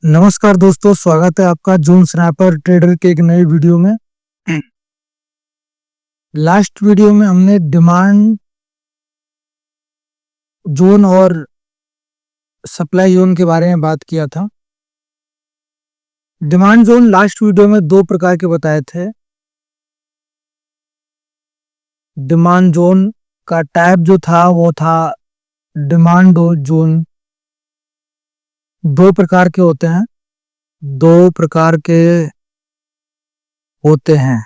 नमस्कार दोस्तों, स्वागत है आपका जोन स्नैपर ट्रेडर के एक नए वीडियो में। लास्ट वीडियो में हमने डिमांड जोन और सप्लाई जोन के बारे में बात किया था। डिमांड जोन लास्ट वीडियो में दो प्रकार के बताए थे। डिमांड जोन का टाइप जो था वो था डिमांड जोन। दो प्रकार के होते हैं।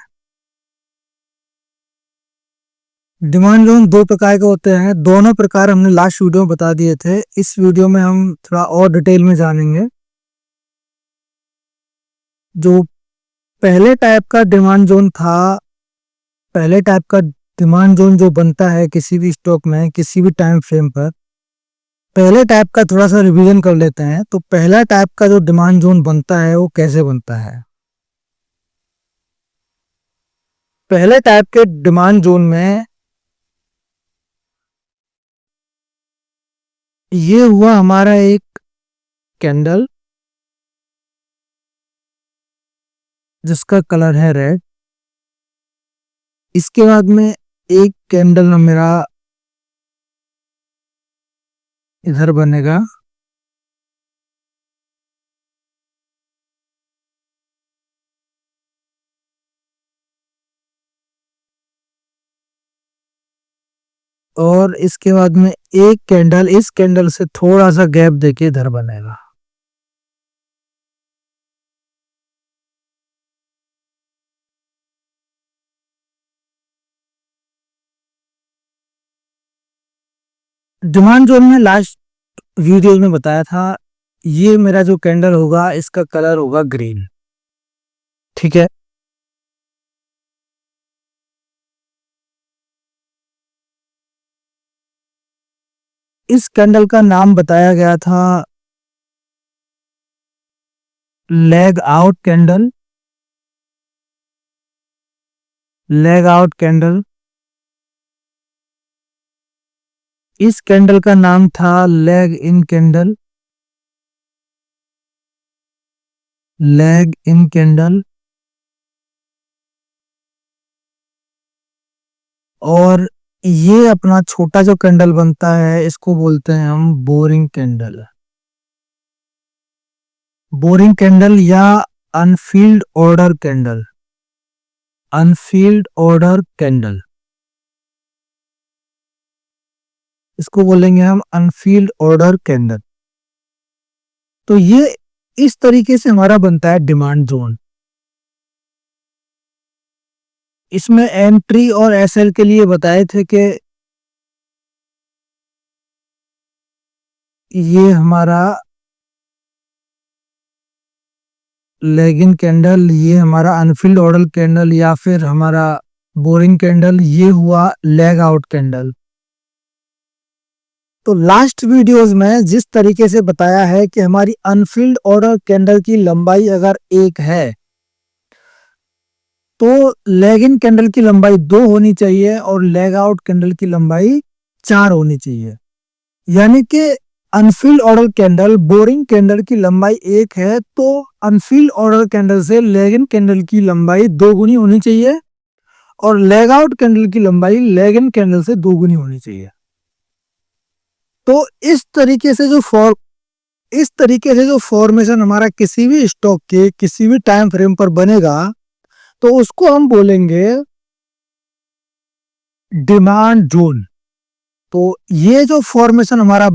डिमांड जोन दो प्रकार के होते हैं। दोनों प्रकार हमने लास्ट वीडियो में बता दिए थे। इस वीडियो में हम थोड़ा और डिटेल में जानेंगे। जो पहले टाइप का डिमांड जोन था, पहले टाइप का डिमांड जोन जो बनता है किसी भी स्टॉक में किसी भी टाइम फ्रेम पर, पहले टाइप का थोड़ा सा रिवीजन कर लेते हैं। तो पहला टाइप का जो डिमांड जोन बनता है वो कैसे बनता है। पहले टाइप के डिमांड जोन में ये हुआ हमारा एक कैंडल जिसका कलर है रेड। इसके बाद में एक कैंडल मेरा इधर बनेगा, और इसके बाद में एक कैंडल इस कैंडल से थोड़ा सा गैप देके इधर बनेगा। डिमांड जोन में लास्ट वीडियो में बताया था, ये मेरा जो कैंडल होगा इसका कलर होगा ग्रीन। ठीक है, इस कैंडल का नाम बताया गया था leg out candle. Leg out candle. इस कैंडल का नाम था leg in candle. Leg in candle. और ये अपना छोटा जो कैंडल बनता है इसको बोलते हैं हम बोरिंग कैंडल। बोरिंग कैंडल या Anfield order candle. Anfield order candle, इसको बोलेंगे हम अनफिल्ड ऑर्डर कैंडल। तो ये इस तरीके से हमारा बनता है डिमांड जोन। इसमें एंट्री और एसएल के लिए बताए थे कि ये हमारा लेगिन कैंडल, ये हमारा अनफिल्ड ऑर्डर कैंडल या फिर हमारा बोरिंग कैंडल, ये हुआ लेग आउट कैंडल। तो लास्ट वीडियोस में जिस तरीके से बताया है कि हमारी अनफिल्ड ऑर्डर कैंडल की लंबाई अगर 1 है तो लेग इन कैंडल की लंबाई 2 होनी चाहिए और लेग आउट कैंडल की लंबाई 4 होनी चाहिए। यानी कि Anfield order candle boring candle की लंबाई 1 है तो अनफिल्ड ऑर्डर कैंडल से लेग इन कैंडल की लंबाई 2 गुनी होनी चाहिए और लेग आउट कैंडल की लंबाई लेग इन कैंडल से 2 गुनी होनी चाहिए। तो इस तरीके से जो फॉर्मेशन हमारा किसी भी स्टॉक के किसी भी टाइम फ्रेम पर बनेगा तो उसको हम बोलेंगे डिमांड जोन। तो ये जो फॉर्मेशन हमारा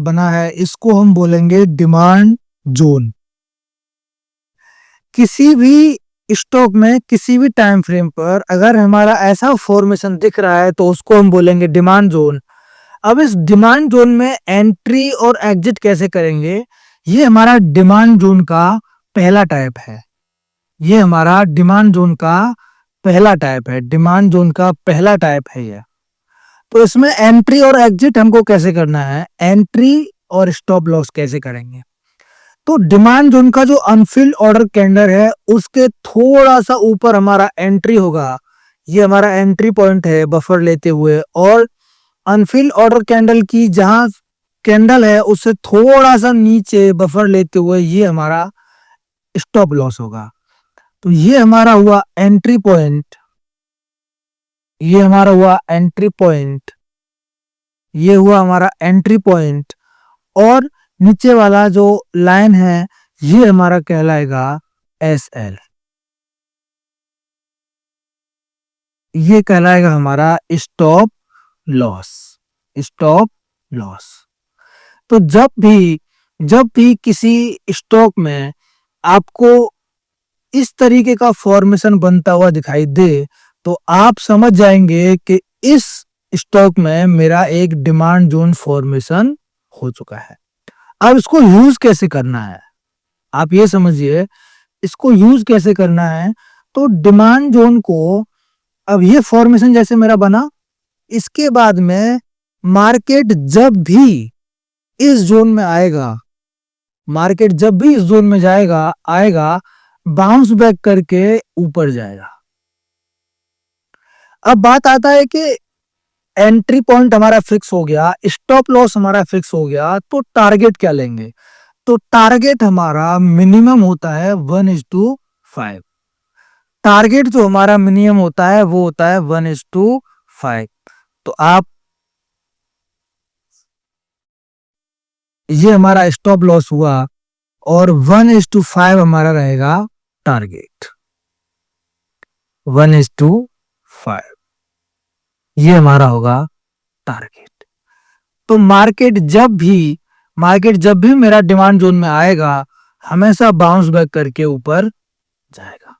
बना है इसको हम बोलेंगे डिमांड जोन। किसी भी स्टॉक में किसी भी टाइम फ्रेम पर अगर हमारा ऐसा फॉर्मेशन दिख रहा है तो उसको हम बोलेंगे डिमांड जोन। अब इस डिमांड जोन में एंट्री और एग्जिट कैसे करेंगे, ये हमारा डिमांड जोन का पहला टाइप है। ये हमारा डिमांड जोन का पहला टाइप है ये। तो इसमें एंट्री और एग्जिट हमको कैसे करना है, एंट्री और स्टॉप लॉस कैसे करेंगे। तो डिमांड जोन का जो अनफिल्ड ऑर्डर कैंडल है उसके थोड़ा सा ऊपर हमारा एंट्री होगा। ये हमारा एंट्री पॉइंट है बफर लेते हुए, और अनफिल्ड ऑर्डर कैंडल की जहां कैंडल है उससे थोड़ा सा नीचे बफर लेते हुए ये हमारा स्टॉप लॉस होगा। तो ये हमारा हुआ एंट्री पॉइंट, ये हमारा हुआ एंट्री पॉइंट, ये हुआ हमारा एंट्री पॉइंट। और नीचे वाला जो लाइन है ये हमारा कहलाएगा एस एल, ये कहलाएगा हमारा स्टॉप लॉस, स्टॉप लॉस। तो जब भी किसी स्टॉक में आपको इस तरीके का फॉर्मेशन बनता हुआ दिखाई दे तो आप समझ जाएंगे कि इस स्टॉक में मेरा एक डिमांड जोन फॉर्मेशन हो चुका है। अब इसको यूज कैसे करना है आप ये समझिए, इसको यूज कैसे करना है। तो डिमांड जोन को, अब ये फॉर्मेशन जैसे मेरा बना, इसके बाद में मार्केट जब भी इस जोन में आएगा, मार्केट जब भी इस जोन में जाएगा आएगा, बाउंस बैक करके ऊपर जाएगा। अब बात आता है कि एंट्री पॉइंट हमारा फिक्स हो गया, स्टॉप लॉस हमारा फिक्स हो गया, तो टारगेट क्या लेंगे। तो टारगेट हमारा मिनिमम होता है 1:5। टारगेट जो हमारा मिनिमम होता है वो होता है 1:5। तो आप, ये हमारा स्टॉप लॉस हुआ और 1:5 हमारा रहेगा टारगेट, 1:5 ये हमारा होगा टारगेट। तो मार्केट जब भी मेरा डिमांड जोन में आएगा हमेशा बाउंस बैक करके ऊपर जाएगा।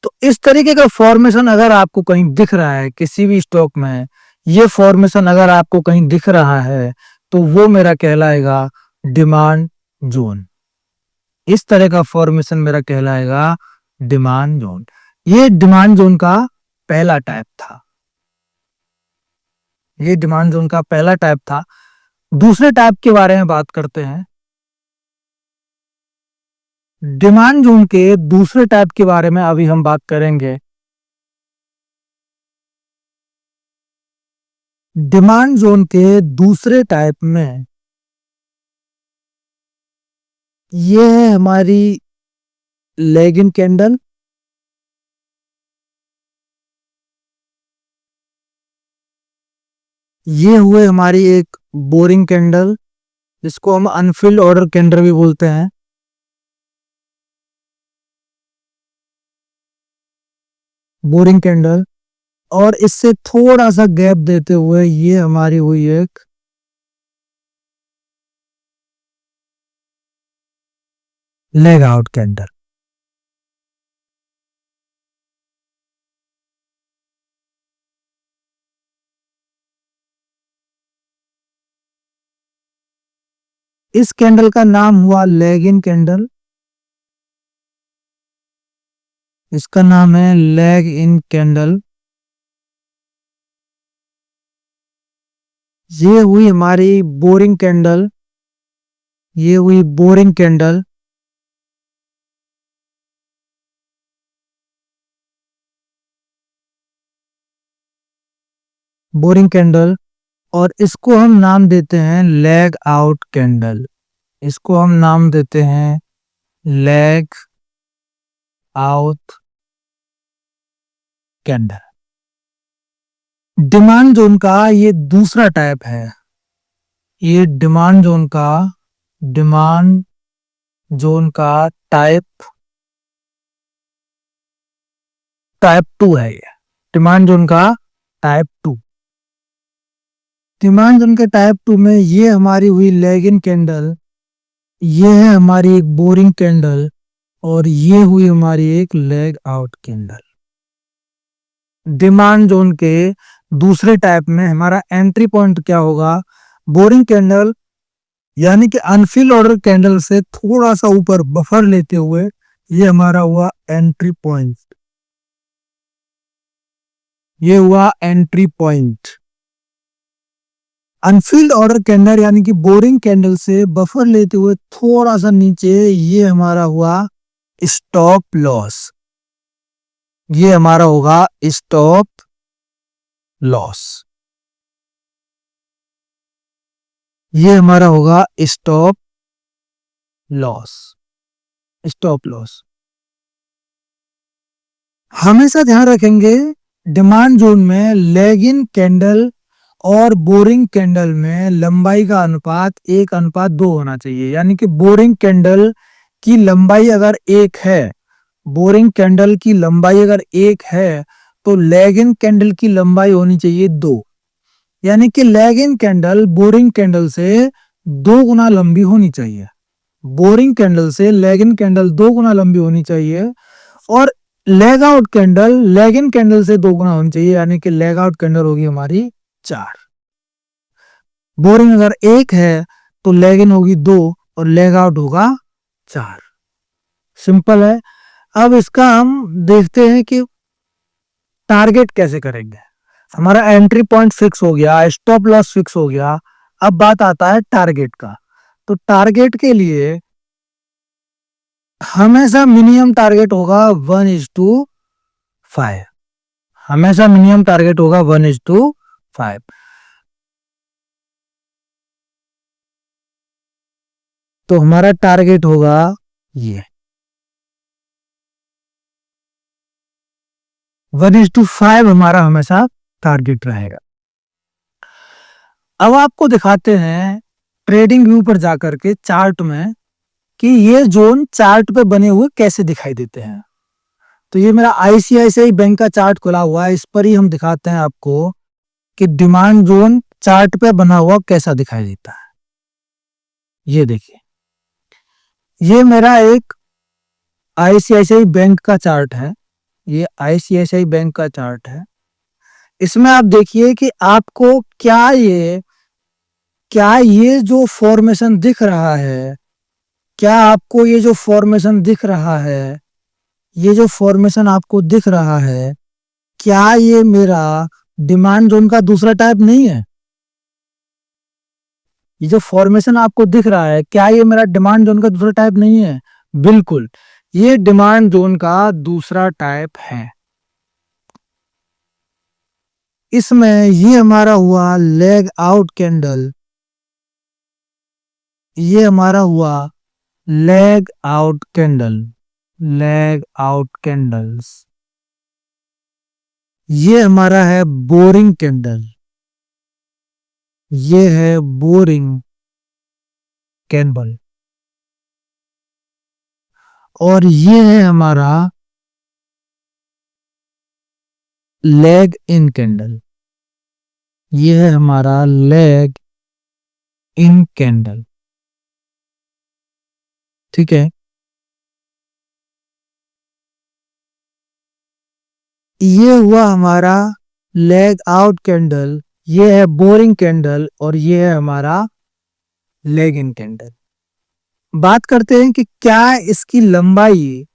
तो इस तरीके का फॉर्मेशन अगर आपको कहीं दिख रहा है किसी भी स्टॉक में, ये फॉर्मेशन अगर आपको कहीं दिख रहा है तो वो मेरा कहलाएगा डिमांड जोन। इस तरह का फॉर्मेशन मेरा कहलाएगा डिमांड जोन। ये डिमांड जोन का पहला टाइप था, ये डिमांड जोन का पहला टाइप था। दूसरे टाइप के बारे में बात करते हैं। डिमांड जोन के दूसरे टाइप के बारे में अभी हम बात करेंगे। डिमांड जोन के दूसरे टाइप में ये है हमारी लेगिंग कैंडल, ये हुए हमारी एक बोरिंग कैंडल जिसको हम अनफिल्ड ऑर्डर कैंडल भी बोलते हैं, बोरिंग कैंडल। और इससे थोड़ा सा गैप देते हुए ये हमारी हुई एक लेग आउट कैंडल। इस कैंडल का नाम हुआ लेग इन कैंडल, इसका नाम है लेग इन कैंडल। ये हुई हमारी बोरिंग कैंडल, ये हुई बोरिंग कैंडल। बोरिंग कैंडल, और इसको हम नाम देते हैं लेग आउट कैंडल, इसको हम नाम देते हैं leg out candle. Demand zone का ये दूसरा टाइप है, ये डिमांड जोन का टाइप टाइप 2 है। ये डिमांड जोन का टाइप 2, डिमांड जोन के टाइप 2 में ये हमारी हुई लेग इन कैंडल, ये है हमारी एक बोरिंग कैंडल, और ये हुई हमारी एक leg out candle. Demand zone के दूसरे टाइप में हमारा एंट्री पॉइंट क्या होगा, बोरिंग कैंडल यानी कि अनफिल ऑर्डर कैंडल से थोड़ा सा ऊपर बफर लेते हुए ये हमारा हुआ एंट्री पॉइंट, ये हुआ entry point. Anfield order candle यानी कि बोरिंग कैंडल से बफर लेते हुए थोड़ा सा नीचे ये हमारा हुआ स्टॉप लॉस, ये हमारा होगा स्टॉप लॉस। ये हमारा होगा स्टॉप लॉस। स्टॉप लॉस हमेशा ध्यान रखेंगे, डिमांड जोन में लैगिंग कैंडल और बोरिंग कैंडल में लंबाई का अनुपात 1:2 होना चाहिए। यानी कि बोरिंग कैंडल की लंबाई अगर 1 है, बोरिंग कैंडल की लंबाई अगर 1 है, तो लैगिंग कैंडल की लंबाई होनी चाहिए 2। यानी कि लैगिंग कैंडल बोरिंग कैंडल से 2 गुना लंबी होनी चाहिए। बोरिंग कैंडल से लैगिंग कैंडल 2 गुना लंबी होनी चाहिए, और leg out candle lagging candle से 2 गुना होनी चाहिए। यानी कि लेग आउट कैंडल होगी हमारी 4। बोरिंग अगर 1 है तो लैगिंग होगी 2 और लेग आउट होगा 4। सिंपल है। अब इसका हम देखते हैं कि टारगेट कैसे करेंगे। हमारा एंट्री पॉइंट फिक्स हो गया, स्टॉप लॉस फिक्स हो गया। अब बात आता है टारगेट का। तो टारगेट के लिए हमेशा मिनिमम टारगेट होगा 1:5। हमेशा मिनिमम टारगेट होगा 1:5। तो हमारा टारगेट होगा ये 1:5 हमारा हमेशा टारगेट रहेगा। अब आपको दिखाते हैं ट्रेडिंग व्यू पर जाकर के चार्ट में कि ये जोन चार्ट पे बने हुए कैसे दिखाई देते हैं। तो ये मेरा आईसीआईसीआई बैंक का चार्ट खुला हुआ है, इस पर ही हम दिखाते हैं आपको कि डिमांड जोन चार्ट पे बना हुआ कैसा दिखाई देता है। ये देखिए, ये मेरा एक आईसीआईसीआई बैंक का चार्ट है। ये आईसीआईसीआई बैंक का चार्ट है। इसमें आप देखिए कि आपको क्या ये जो फॉर्मेशन दिख रहा है, क्या आपको ये जो फॉर्मेशन दिख रहा है, ये जो फॉर्मेशन आपको दिख रहा है, क्या ये मेरा डिमांड जोन का दूसरा टाइप नहीं है? ये जो फॉर्मेशन आपको दिख रहा है, क्या ये मेरा डिमांड जोन का दूसरा टाइप नहीं है? बिल्कुल, ये डिमांड जोन का दूसरा टाइप है। इसमें ये हमारा हुआ लेग आउट कैंडल, ये हमारा हुआ leg out candle, leg out candles. ये हमारा है बोरिंग कैंडल, ये है बोरिंग कैंडल। और ये है हमारा लेग इन कैंडल, ये है हमारा लेग इन कैंडल। ठीक है, ये हुआ हमारा लेग आउट कैंडल, ये है बोरिंग कैंडल, और ये है हमारा लेग इन कैंडल। बात करते हैं कि क्या इसकी लंबाई,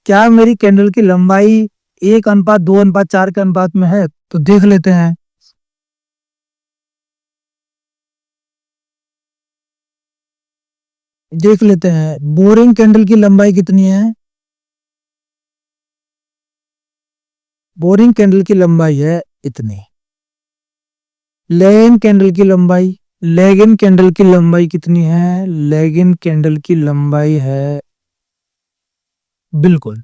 क्या मेरी कैंडल की लंबाई 1:2:4 के अनुपात में है? तो देख लेते हैं। देख लेते हैं बोरिंग कैंडल की लंबाई कितनी है। बोरिंग कैंडल की लंबाई है इतनी। लेगिन कैंडल की लंबाई, लेगिन कैंडल की लंबाई कितनी है? लेगिन कैंडल की लंबाई है, बिल्कुल,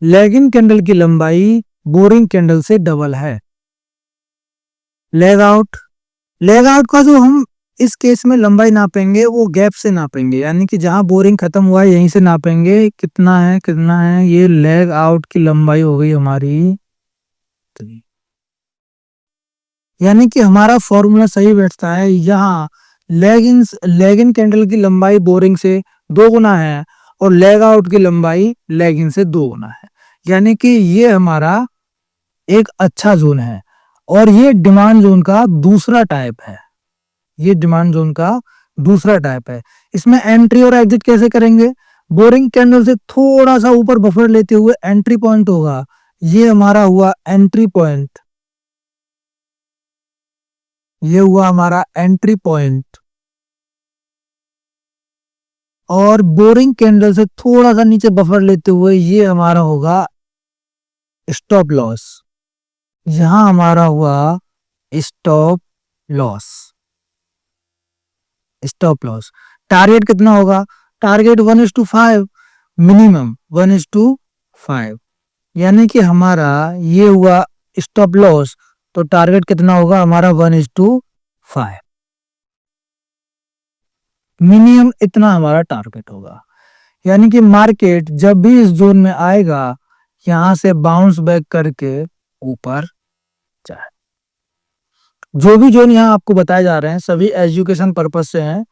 लेगिन कैंडल की लंबाई बोरिंग कैंडल से डबल है। लेग आउट, लेग आउट का जो हम इस केस में लंबाई नापेंगे वो गैप से नापेंगे, यानी कि जहां बोरिंग खत्म हुआ है यहीं से नापेंगे। कितना है, कितना है? ये लेग आउट की लंबाई हो गई हमारी 3। यानी कि हमारा फॉर्मूला सही बैठता है। यहाँ लेग इन कैंडल की लंबाई बोरिंग से 2 गुना है, और लेग आउट की लंबाई लेग इन से 2 गुना है। यानी कि ये हमारा एक अच्छा जोन है, और ये डिमांड जोन का दूसरा टाइप है। ये डिमांड जोन का दूसरा टाइप है। इसमें एंट्री और एग्जिट कैसे करेंगे? बोरिंग कैंडल से थोड़ा सा ऊपर बफर लेते हुए एंट्री पॉइंट होगा। ये हमारा हुआ एंट्री पॉइंट, ये हुआ हमारा एंट्री पॉइंट। और बोरिंग कैंडल से थोड़ा सा नीचे बफर लेते हुए ये हमारा होगा स्टॉप लॉस। यहां हमारा हुआ stop loss. Stop loss. Target कितना होगा? टारगेट 1:5, मिनिमम 1:5, यानी कि हमारा ये हुआ स्टॉप लॉस, तो टारगेट कितना होगा हमारा? 1:5, मिनिमम इतना हमारा टारगेट होगा। यानी कि मार्केट जब भी इस जोन में आएगा, यहां से बाउंस बैक करके ऊपर जाए। जो भी जोन यहाँ आपको बताए जा रहे हैं सभी एजुकेशन पर्पज से हैं।